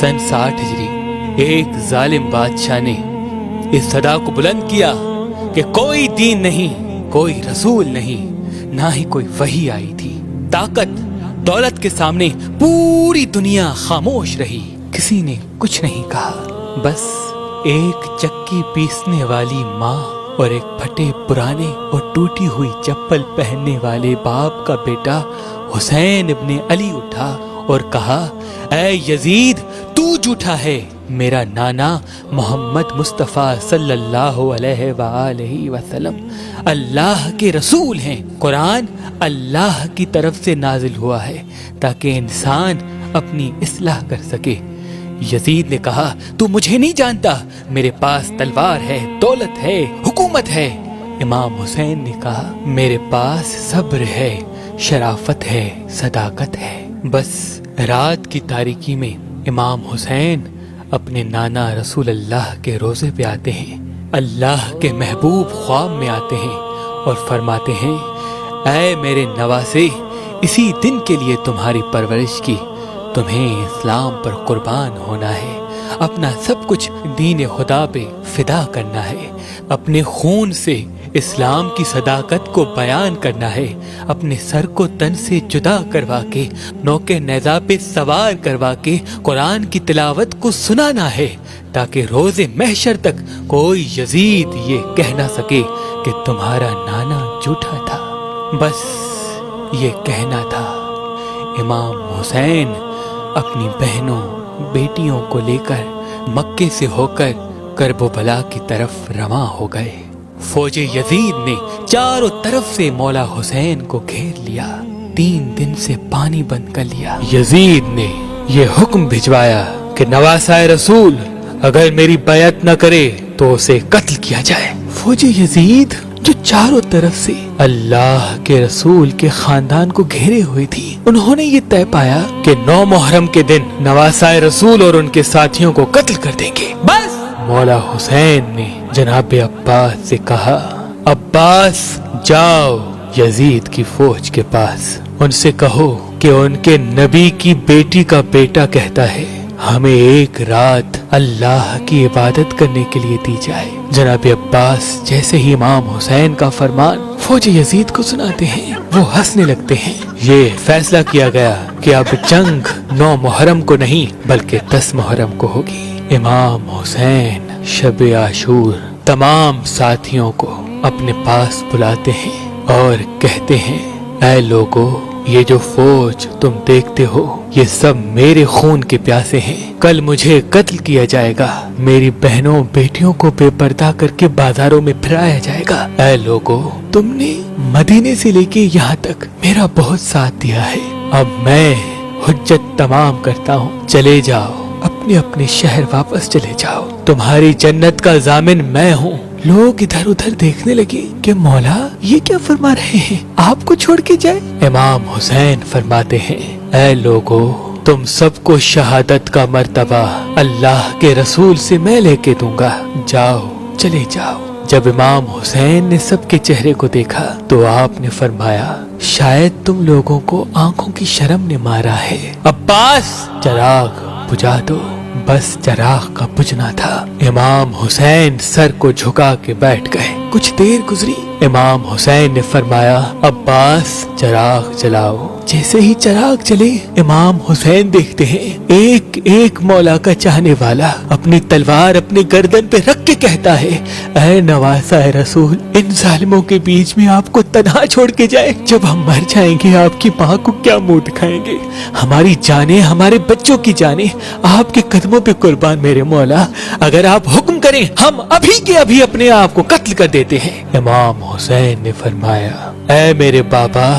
सन 60 हिजरी एक जालिम बादशाह ने इस सदा को बुलंद किया कि कोई दीन नहीं, कोई रसूल नहीं, ना ही कोई वही आई थी। ताकत दौलत के सामने पूरी दुनिया खामोश रही, किसी ने कुछ नहीं कहा। बस एक चक्की पीसने वाली माँ और एक फटे पुराने और टूटी हुई चप्पल पहनने वाले बाप का बेटा हुसैन इब्ने अली उठा और कहा, ऐ यजीद, तू झूठा है। मेरा नाना मोहम्मद मुस्तफ़ा सल्लल्लाहु अलैहि वसल्लम अल्लाह के रसूल हैं। कुरान अल्लाह की तरफ से नाजिल हुआ है ताकि इंसान अपनी इस्लाह कर सके। यजीद ने कहा, तू मुझे नहीं जानता, मेरे पास तलवार है, दौलत है, हुकूमत है। इमाम हुसैन ने कहा, मेरे पास सब्र है, शराफत है, सदाकत है। बस रात की तारीकी में इमाम हुसैन अपने नाना रसूल अल्लाह के रोजे पे आते हैं। अल्लाह के महबूब ख्वाब में आते हैं और फरमाते हैं, ऐ मेरे नवासे, इसी दिन के लिए तुम्हारी परवरिश की, तुम्हें इस्लाम पर कुर्बान होना है, अपना सब कुछ दीन खुदा पे फिदा करना है, अपने खून से इस्लाम की सदाकत को बयान करना है, अपने सर को तन से जुदा करवा के नौके नेज़ा पे सवार करवा के कुरान की तिलावत को सुनाना है, ताकि रोजे महशर तक कोई यजीद ये कह ना सके कि तुम्हारा नाना झूठा था। बस ये कहना था। इमाम हुसैन अपनी बहनों बेटियों को लेकर मक्के से होकर करबला की तरफ रवां हो गए। फौजे यजीद ने चारों तरफ से मौला हुसैन को घेर लिया, 3 दिन से पानी बंद कर लिया। यजीद ने ये हुक्म भिजवाया कि नवासाए रसूल अगर मेरी बैअत न करे तो उसे कत्ल किया जाए। फौजे यजीद जो चारों तरफ से अल्लाह के रसूल के खानदान को घेरे हुए थी, उन्होंने ये तय पाया कि 9 मुहर्रम के दिन नवासाए रसूल और उनके साथियों को कत्ल कर देंगे। बस मौला हुसैन ने जनाब अब्बास से कहा, अब्बास जाओ यजीद की फौज के पास, उनसे कहो कि उनके नबी की बेटी का बेटा कहता है हमें एक रात अल्लाह की इबादत करने के लिए दी जाए। जनाब अब्बास जैसे ही इमाम हुसैन का फरमान फौजी यजीद को सुनाते हैं, वो हंसने लगते हैं। ये फैसला किया गया कि अब जंग 9 मुहर्रम को नहीं बल्कि 10 मुहर्रम को होगी। इमाम हुसैन शब आशूर तमाम साथियों को अपने पास बुलाते हैं और कहते हैं, ऐ लोगो, ये जो फौज तुम देखते हो ये सब मेरे खून के प्यासे हैं। कल मुझे कत्ल किया जाएगा, मेरी बहनों बेटियों को बेपर्दा करके बाजारों में फिराया जाएगा। ऐ लोगो, तुमने मदीने से लेके यहाँ तक मेरा बहुत साथ दिया है, अब मैं हुज्जत तमाम करता हूँ। चले जाओ, अपने अपने शहर वापस चले जाओ, तुम्हारी जन्नत का जामिन मैं हूँ। लोग इधर उधर देखने लगे कि मौला ये क्या फरमा रहे हैं, आपको छोड़ के जाए। इमाम हुसैन फरमाते हैं, ऐ लोगो, तुम सबको शहादत का मर्तबा अल्लाह के रसूल से मैं लेके दूंगा, जाओ चले जाओ। जब इमाम हुसैन ने सबके चेहरे को देखा तो आपने फरमाया, शायद तुम लोगों को आंखों की शर्म ने मारा है। अब्बास चिराग बुझा दो। बस चिराग का बुझना था। इमाम हुसैन सर को झुका के बैठ गए। कुछ देर गुजरी, इमाम हुसैन ने फरमाया, अब्बास चिराग जलाओ। जैसे ही चिराग जले, इमाम हुसैन देखते हैं एक एक मौला का चाहने वाला अपनी तलवार अपनी गर्दन पे रख के कहता है, ऐ नवासाए रसूल, इन जालिमों के बीच में आपको तन्हा छोड़ के जाए। जब हम मर जाएंगे आपकी माँ को क्या मुंह दिखाएंगे। हमारी जाने, हमारे बच्चों की जाने आपके कदमों पे कुर्बान मेरे मौला। अगर आप हुक्म करें हम अभी के अभी अपने आप को कत्ल कर देते हैं। इमाम हुसैन ने फरमाया, ऐ मेरे बाबा,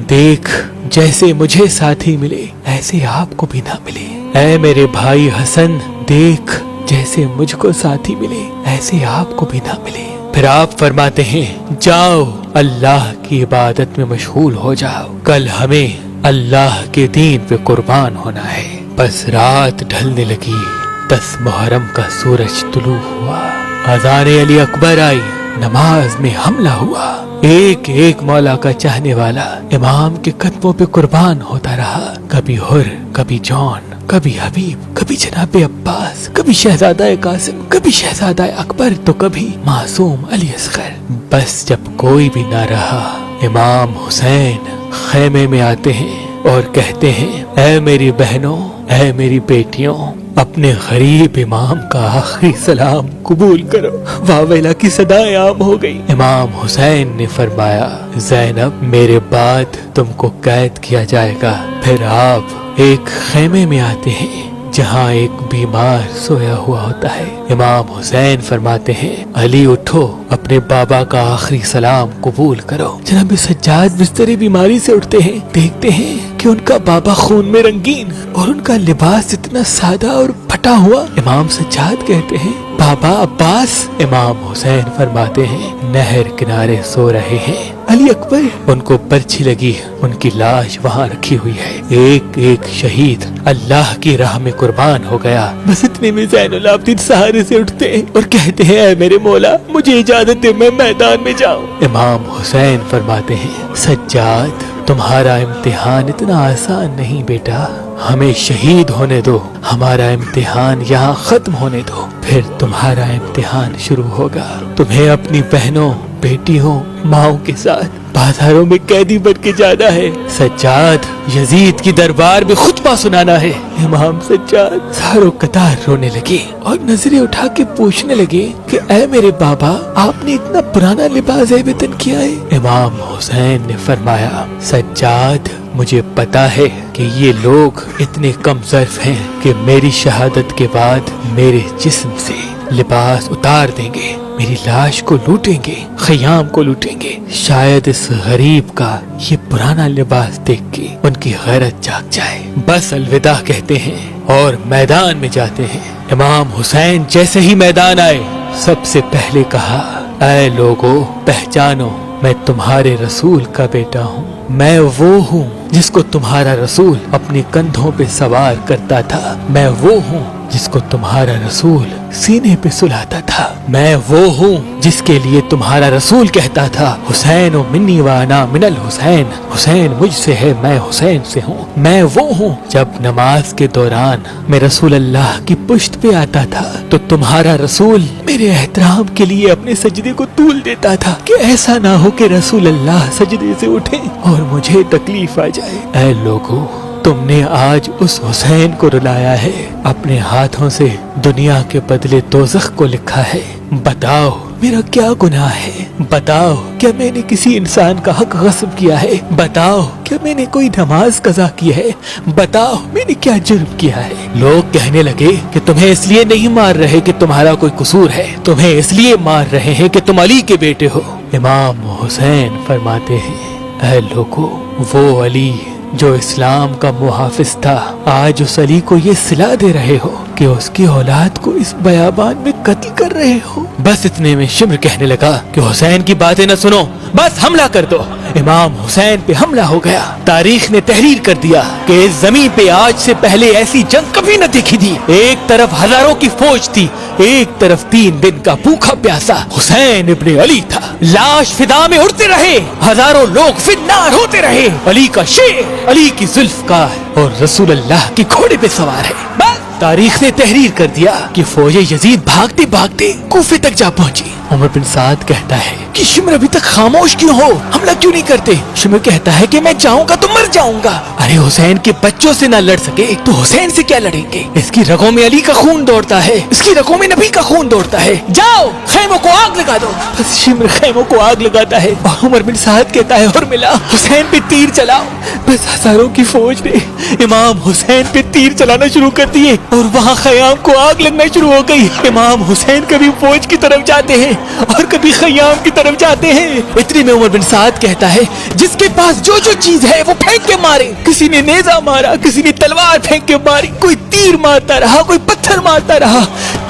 देख जैसे मुझे साथी मिले ऐसे आपको भी ना मिले। ऐ मेरे भाई हसन, देख जैसे मुझको साथी मिले ऐसे आपको भी ना मिले। फिर आप फरमाते हैं, जाओ अल्लाह की इबादत में मशगूल हो जाओ, कल हमें अल्लाह के दीन पे कुर्बान होना है। बस रात ढलने लगी, 10 मुहर्रम का सूरज तुलू हुआ, अज़ान अली अकबर आई, नमाज में हमला हुआ। एक एक मौला का चाहने वाला इमाम के कदमों पे कुर्बान होता रहा। कभी हुर, कभी जॉन, कभी हबीब, कभी जनाब अब्बास, कभी शहजादा कासिम, कभी शहजादा अकबर, तो कभी मासूम अली असगर। बस जब कोई भी ना रहा, इमाम हुसैन खेमे में आते हैं और कहते हैं, ऐ मेरी बहनों, ऐ मेरी बेटियों, अपने गरीब इमाम का आखिरी सलाम कबूल करो। वावेला की सदाएं आम हो गई। इमाम हुसैन ने फरमाया, ज़ैनब, मेरे बाद तुमको कैद किया जाएगा। फिर आप एक खेमे में आते हैं जहाँ एक बीमार सोया हुआ होता है। इमाम हुसैन फरमाते हैं, अली उठो, अपने बाबा का आखिरी सलाम कबूल करो। जनाब सज्जाद बिस्तरे बीमारी से उठते हैं, देखते हैं कि उनका बाबा खून में रंगीन और उनका लिबास इतना सादा और फटा हुआ। इमाम सज्जाद कहते हैं, बाबा अब्बास। इमाम हुसैन फरमाते हैं, नहर किनारे सो रहे हैं अली अकबर। उनको पर्ची लगी, उनकी लाश वहाँ रखी हुई है। एक एक शहीद अल्लाह की राह में कुर्बान हो गया। बस इतने में ज़ैनुल आबिदीन सहारे से उठते हैं और कहते हैं, ऐ मेरे मौला, मुझे इजाजत दे, मैं मैदान में जाऊं। इमाम हुसैन फरमाते हैं, सज्जाद, तुम्हारा इम्तिहान इतना आसान नहीं बेटा, हमें शहीद होने दो, हमारा इम्तिहान यहाँ खत्म होने दो, फिर तुम्हारा इम्तिहान शुरू होगा। तुम्हें अपनी बहनों, बेटियों, माओ के साथ बाजारों में कैदी बन के जाना है। सज्जाद, यजीद की दरबार में खुतबा सुनाना है। इमाम सज्जाद सारों कतार रोने लगे और नजरें उठा के पूछने लगे कि ऐ मेरे बाबा, आपने इतना पुराना लिबास वेतन किया है? इमाम हुसैन ने फरमाया, सज्जाद, मुझे पता है कि ये लोग इतने कम ज़र्फ हैं कि मेरी शहादत के बाद मेरे जिस्म से लिबास उतार देंगे, मेरी लाश को लूटेंगे, खयाम को लूटेंगे। शायद इस गरीब का ये पुराना लिबास देख के उनकी गैरत जाग जाए। बस अलविदा कहते हैं और मैदान में जाते हैं। इमाम हुसैन जैसे ही मैदान आए, सबसे पहले कहा, ऐ लोगों, पहचानो, मैं तुम्हारे रसूल का बेटा हूँ। मैं वो हूँ जिसको तुम्हारा रसूल अपने कंधों पे सवार करता था। मैं वो हूँ जिसको तुम्हारा रसूल सीने पे सुलाता था। मैं वो हूँ जिसके लिए तुम्हारा रसूल कहता था, हुसैन ओ मिन्नी व अना मिनल हुसैन, हुसैन मुझसे है, मैं हुसैन से हूँ। मैं वो हूँ जब नमाज के दौरान मैं रसूल अल्लाह की पुश्त पे आता था तो तुम्हारा रसूल मेरे एहतराम के लिए अपने सजदे को तूल देता था कि ऐसा ना हो कि रसूल अल्लाह सजदे से उठे और मुझे तकलीफ आ जाए। ऐ लोगों, तुमने आज उस हुसैन को रुलाया है, अपने हाथों से दुनिया के बदले दोज़ख को लिखा है। बताओ मेरा क्या गुनाह है? बताओ क्या मैंने किसी इंसान का हक गस्ब किया है? बताओ क्या मैंने कोई नमाज कज़ा की है? बताओ मैंने क्या जुर्म किया है? लोग कहने लगे कि तुम्हें इसलिए नहीं मार रहे कि तुम्हारा कोई कसूर है, तुम्हें इसलिए मार रहे हैं कि तुम अली के बेटे हो। इमाम हुसैन फरमाते हैं, ऐ लोगों, वो अली जो इस्लाम का मुहाफिज था, आज उस अली को ये सिला दे रहे हो कि उसकी औलाद को इस बयाबान में कत्ल कर रहे हो। बस इतने में शिम्र कहने लगा कि हुसैन की बातें न सुनो, बस हमला कर दो। इमाम हुसैन पे हमला हो गया। तारीख ने तहरीर कर दिया कि इस जमीन पे आज से पहले ऐसी जंग कभी न देखी थी। एक तरफ हजारों की फौज थी, एक तरफ 3 दिन का भूखा प्यासा हुसैन इब्ने अली था। लाश फिदा में उड़ते रहे, हजारों लोग फिन्नार होते रहे। अली का शेर, अली की जुल्फकार और रसूल अल्लाह के घोड़े पे सवार है। बस तारीख ने तहरीर कर दिया कि फौज यजीद भागते भागते कूफे तक जा पहुंची। उमर बिन साद कहता है कि शिमर अभी तक खामोश क्यों हो, हमला क्यों नहीं करते? शिमर कहता है कि मैं जाऊंगा तो मर जाऊंगा। अरे हुसैन के बच्चों से ना लड़ सके तो हुसैन से क्या लड़ेंगे? इसकी रगों में अली का खून दौड़ता है, इसकी रगों में नबी का खून दौड़ता है। जाओ खैमों को आग लगा दो। बस शिमर खैमों को आग लगाता है और उमर बिन साद कहता है, और मिला हुसैन पे तीर चलाओ। बस हजारों की फौज ने इमाम हुसैन पे तीर चलाना शुरू कर दिए और वहाँ खयाम को आग लगना शुरू हो गई। इमाम हुसैन कभी फौज की तरफ जाते हैं और कभी खयाम की तरफ जाते हैं। इतने में उमर बिन साद कहता है, जिसके पास जो जो चीज है वो फेंक के मारे। किसी ने नेजा मारा, किसी ने तलवार फेंक के मारी, कोई तीर मारता रहा, कोई पत्थर मारता रहा।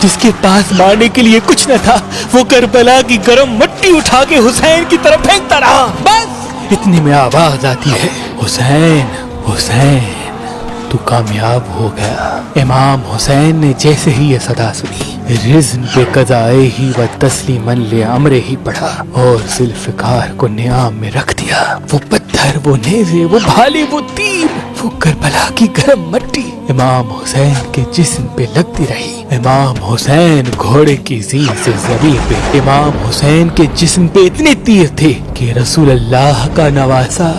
जिसके पास मारने के लिए कुछ न था वो करबला की गर्म मट्टी उठा के हुसैन की तरफ फेंकता रहा। बस इतने में आवाज आती है, हुसैन हुसैन तू कामयाब हो गया। इमाम हुसैन ने जैसे ही ये सदा सुनी, रिज़्न पे कज़ाए ही व तस्लीमन ले अमरे ही पढ़ा और जुल्फ़िकार को नियाम में रख दिया। वो पत्थर, वो नेज़े, वो भाले, वो तीर, वो करबला की गर्म मट्टी इमाम हुसैन के जिस्म पे लगती रही। इमाम हुसैन घोड़े की ज़ीन से ज़मीन पे, इमाम हुसैन के जिस्म पे इतने तीर थे कि रसूल अल्लाह का नवासा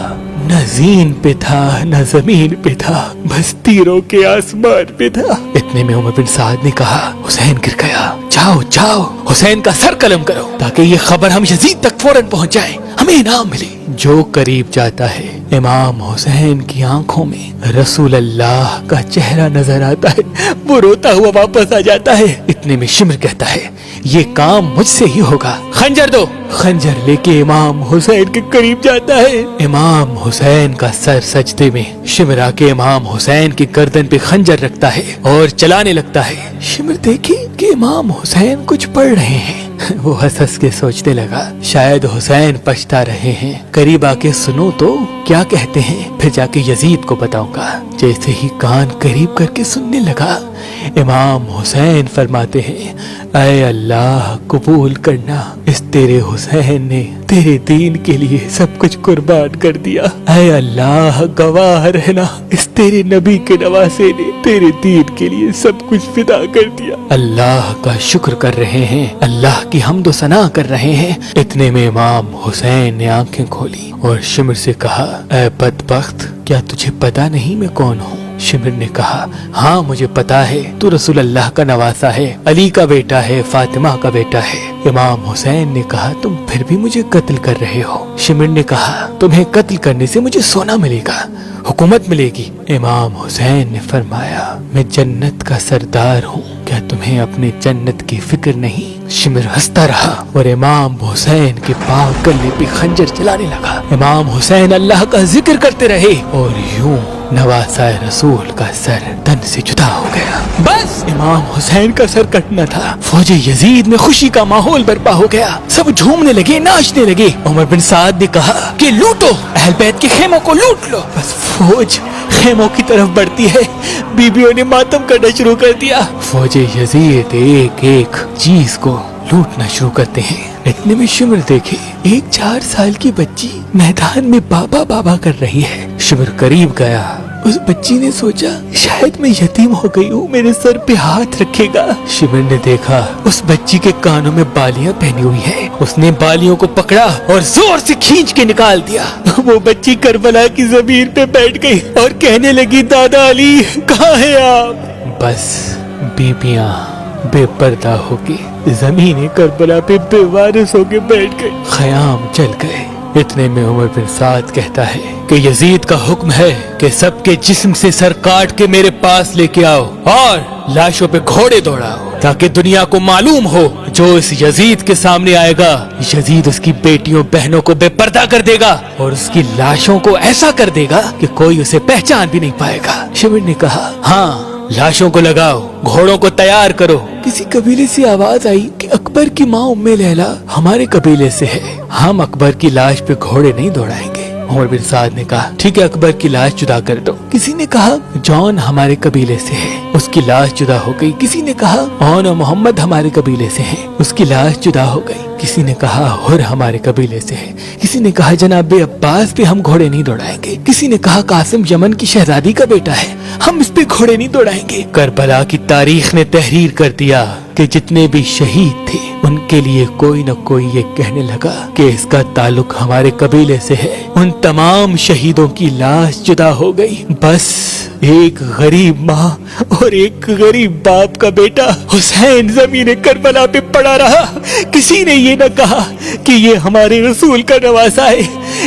न ज़ीन पे था न जमीन पे था, बस तीरों के आसमान पे था। इतने में उमर बिन साद ने कहा, हुसैन गिर गया, जाओ जाओ हुसैन का सर कलम करो ताकि ये खबर हम यजीद तक फौरन पहुंच जाए, हमें इनाम मिले। जो करीब जाता है इमाम हुसैन की आंखों में रसूल अल्लाह का चेहरा नजर आता है, वो रोता हुआ वापस आ जाता है। इतने में शिमर कहता है, ये काम मुझसे ही होगा, खंजर दो। खंजर लेके इमाम हुसैन के करीब जाता है। इमाम हुसैन का सर सजदे में, शिमर आके इमाम हुसैन की गर्दन पे खंजर रखता है और चलाने लगता है। शिमर देखी कि इमाम हुसैन कुछ पढ़ रहे हैं। वो हंस हंस के सोचने लगा, शायद हुसैन पछता रहे हैं, करीब आके सुनो तो क्या कहते हैं, फिर जाके यजीद को बताऊंगा। जैसे ही कान करीब करके सुनने लगा, इमाम हुसैन फरमाते हैं, ऐ अल्लाह कबूल करना, इस तेरे हुसैन ने तेरे दीन के लिए सब कुछ कुर्बान कर दिया। ऐ अल्लाह गवाह रहना, इस तेरे नबी के नवासे ने तेरे दीन के लिए सब कुछ फिदा कर दिया। अल्लाह का शुक्र कर रहे हैं, अल्लाह की हम्द व सना कर रहे हैं। इतने में इमाम हुसैन ने आंखें खोली और शिमर से कहा, ऐ बदबख्त, क्या तुझे पता नहीं मैं कौन हूँ? शिमर ने कहा, हाँ मुझे पता है, तू रसूल अल्लाह का नवासा है, अली का बेटा है, फातिमा का बेटा है। इमाम हुसैन ने कहा, तुम फिर भी मुझे कत्ल कर रहे हो। शिमर ने कहा, तुम्हें कत्ल करने से मुझे सोना मिलेगा, हुकूमत मिलेगी। इमाम हुसैन ने फरमाया, मैं जन्नत का सरदार हूँ, क्या तुम्हें अपने जन्नत की फिक्र नहीं? शिमर हंसता रहा और इमाम हुसैन के पांव गले पे खंजर चलाने लगा। इमाम हुसैन अल्लाह का जिक्र करते रहे और यूं नवासा रसूल का सर तन से जुदा हो गया। बस इमाम हुसैन का सर कटना था। फौजे यजीद में खुशी का माहौल बर्पा हो गया, सब झूमने लगे, नाचने लगे। उमर बिन साद ने कहा कि लूटो, अहल बैत के खेमों को लूट लो। बस फौज खेमों की तरफ बढ़ती है, बीबियों ने मातम करना शुरू कर दिया। फौजे यजीद एक एक चीज को लूटना शुरू करते हैं। इतने में शिमर देखे, एक 4 साल की बच्ची मैदान में बाबा बाबा कर रही है। शिमर करीब गया, उस बच्ची ने सोचा शायद मैं यतीम हो गई हूँ, मेरे सर पे हाथ रखेगा। शिमर ने देखा उस बच्ची के कानों में बालियां पहनी हुई है। उसने बालियों को पकड़ा और जोर से खींच के निकाल दिया। वो बच्ची करबला की जमीन पे बैठ गई और कहने लगी, दादा अली कहाँ है आप? बस बीबियां बेपर्दा होके जमीन करबला पे बेवारिस होके बैठ गए, ख़याम चल गए। इतने में उमर बिन साद कहता है कि यजीद का हुक्म है कि सबके जिस्म से सर काट के मेरे पास लेके आओ और लाशों पे घोड़े दौड़ाओ, ताकि दुनिया को मालूम हो जो इस यजीद के सामने आएगा, यजीद उसकी बेटियों बहनों को बेपर्दा कर देगा और उसकी लाशों को ऐसा कर देगा कि कोई उसे पहचान भी नहीं पाएगा। शिमर ने कहा, हाँ लाशों को लगाओ, घोड़ों को तैयार करो। किसी कबीले से आवाज आई कि अकबर की माँ उम्मे लैला हमारे कबीले से है, हम अकबर की लाश पे घोड़े नहीं दौड़ाएंगे। उमर बिन साद ने कहा, ठीक है अकबर की लाश जुदा कर दो। किसी ने कहा जॉन हमारे कबीले से है, उसकी लाश जुदा हो गई। किसी ने कहा ऑन और मोहम्मद हमारे कबीले से है, उसकी लाश जुदा हो गई। किसी ने कहा हुर हमारे कबीले से है। किसी ने कहा जनाब अब्बास पे हम घोड़े नहीं दौड़ाएंगे। किसी ने कहा कासिम यमन की शहजादी का बेटा है, हम इस पे घोड़े नहीं दौड़ाएंगे। करबला की तारीख ने तहरीर कर दिया कि जितने भी शहीद थे उनके लिए कोई न कोई ये कहने लगा कि इसका ताल्लुक हमारे कबीले से है। उन तमाम शहीदों की लाश जुदा हो गई, बस एक गरीब माँ और एक गरीब बाप का बेटा हुसैन जमीन करबला पे पड़ा रहा। किसी ने ये न कहा कि ये हमारे रसूल का नवासा है,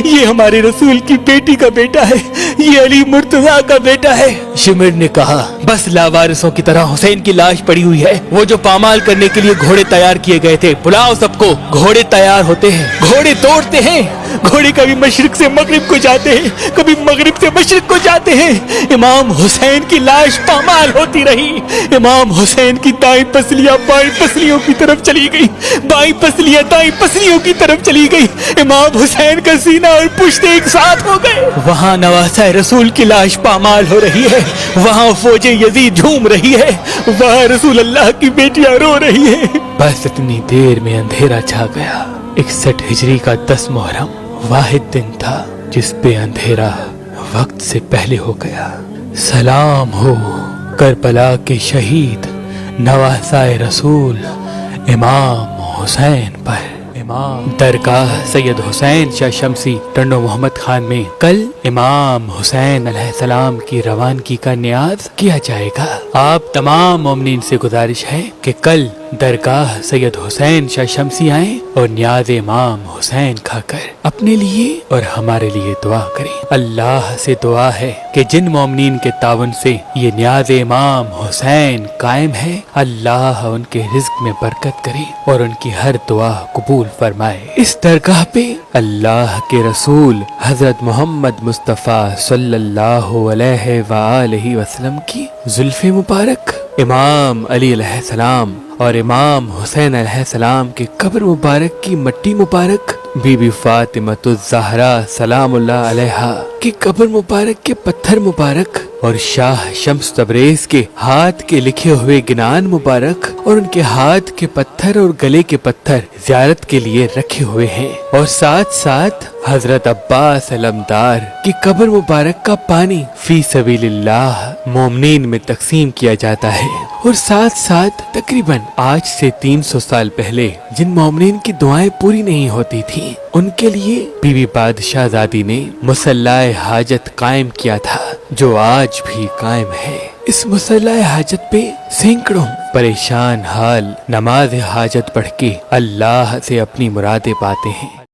ये हमारे रसूल की बेटी का बेटा है, ये अली मुर्तजा का बेटा है। शिमर ने कहा, बस लावारिसों की तरह हुसैन की लाश पड़ी हुई है, वो जो पामाल करने के लिए घोड़े तैयार किए गए थे, बुलाओ सबको। घोड़े तैयार होते हैं, घोड़े दौड़ते हैं, घोड़े कभी मशरिक से मगरिब को जाते हैं, कभी मगरिब से मशरिक को जाते हैं। इमाम हुसैन की लाश पामाल होती रही। इमाम हुसैन की दाईं पसलियां बाईं पसलियों की तरफ चली गई, बाईं पसलियां दाईं पसलियों की तरफ चली गई। इमाम हुसैन का सीना और पुश्त एक साथ हो गए। वहाँ नवासा रसूल की लाश पामाल हो रही है, वहाँ फौजे यजीद झूम रही है, वहाँ रसूल अल्लाह की बेटियां रो रही है। बस इतनी देर में अंधेरा छा गया। 61 हिजरी का 10 मुहर्रम वाहिद दिन था जिस पे अंधेरा वक्त से पहले हो गया। सलाम हो करबला के शहीद नवासाए रसूल इमाम हुसैन पर। इमाम दरगाह सैयद हुसैन शाह शमसी टंडो मोहम्मद खान में कल इमाम हुसैन अलैहिस्सलाम की रवानगी का न्याज किया जाएगा। आप तमाम मोमिनीन से गुजारिश है कि कल दरगाह सैयद हुसैन शाह शमसी आए और न्याज इमाम हुसैन खाकर अपने लिए और हमारे लिए दुआ करें। अल्लाह से दुआ है कि जिन मोमिनीन के तावन से ये न्याज इमाम हुसैन कायम है, अल्लाह उनके रिज्क में बरकत करे और उनकी हर दुआ कबूल फरमाए। इस दरगाह पे अल्लाह के रसूल हजरत मोहम्मद मुस्तफ़ा सल्लल्लाहु अलैहि वसल्लम की जुल्फ़े मुबारक, इमाम अली अलैहिस्सलाम और इमाम हुसैन अलैहिस्सलाम के कब्र मुबारक की मट्टी मुबारक, बीबी फातिमतुज़ ज़हरा सलामुल्लाह अलैहा की कब्र मुबारक के पत्थर मुबारक और शाह शम्स तबरेज के हाथ के लिखे हुए गिनान मुबारक और उनके हाथ के पत्थर और गले के पत्थर ज़ियारत के लिए रखे हुए हैं। और साथ साथ हजरत अब्बास अलमदार की कब्र मुबारक का पानी फी सबीलिल्लाह मोमिनीन में तकसीम किया जाता है। और साथ साथ तकरीबन आज से 300 साल पहले जिन मोमिनीन की दुआएं पूरी नहीं होती थी, उनके लिए बीबी बादशाहज़ादी ने मुसल्लाए हाजत कायम किया था, जो आज भी कायम है। इस मुसल्लाए हाजत पे सैकड़ों परेशान हाल नमाज हाजत पढ़ के अल्लाह से अपनी मुरादें पाते हैं।